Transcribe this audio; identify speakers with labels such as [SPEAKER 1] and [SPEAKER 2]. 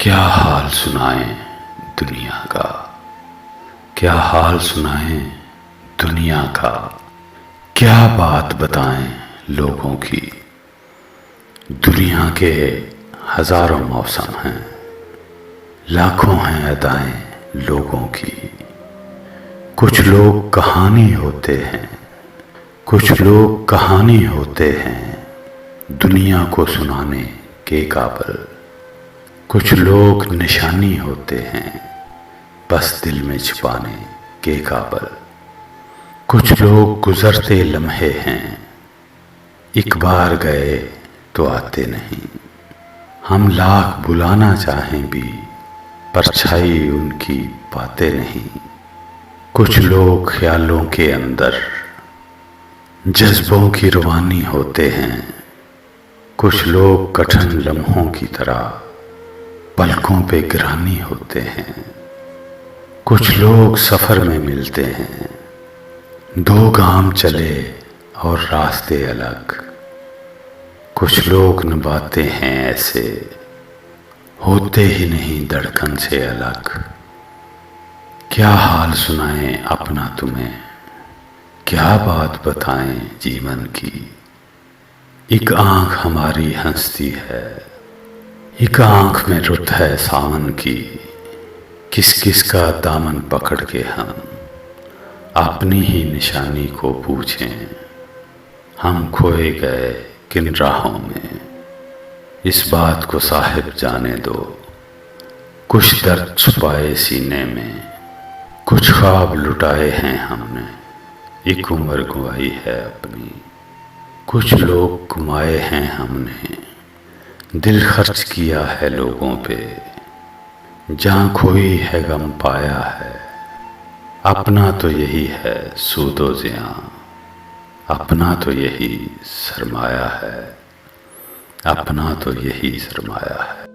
[SPEAKER 1] क्या हाल सुनाएं दुनिया का, क्या हाल सुनाएं दुनिया का, क्या बात बताएं लोगों की। दुनिया के हजारों मौसम हैं, लाखों हैं अदाएं लोगों की। कुछ लोग कहानी होते हैं, कुछ लोग कहानी होते हैं, दुनिया को सुनाने के काबिल। कुछ लोग निशानी होते हैं, बस दिल में छिपाने के काबिल। कुछ लोग गुजरते लम्हे हैं, एक बार गए तो आते नहीं। हम लाख बुलाना चाहें भी, परछाई उनकी पाते नहीं। कुछ लोग ख्यालों के अंदर जज्बों की रवानी होते हैं। कुछ लोग कठिन लम्हों की तरह पलकों पे गिरानी होते हैं। कुछ लोग सफर में मिलते हैं, दो गाम चले और रास्ते अलग। कुछ लोग निभाते हैं ऐसे, होते ही नहीं धड़कन से अलग। क्या हाल सुनाएं अपना तुम्हें, क्या बात बताएं जीवन की। एक आंख हमारी हंसती है, एक आंख में रुत है सावन की। किस किस का दामन पकड़ के हम अपनी ही निशानी को पूछें। हम खोए गए किन राहों में, इस बात को साहिब जाने दो। कुछ दर्द छुपाए सीने में, कुछ ख्वाब लुटाए हैं हमने। एक उम्र गुआई है अपनी, कुछ लोग गुमाए हैं हमने। दिल खर्च किया है लोगों पे, जहाँ खोई है गम पाया है। अपना तो यही है सूदो ज़ियां, अपना तो यही सरमाया है, अपना तो यही सरमाया है।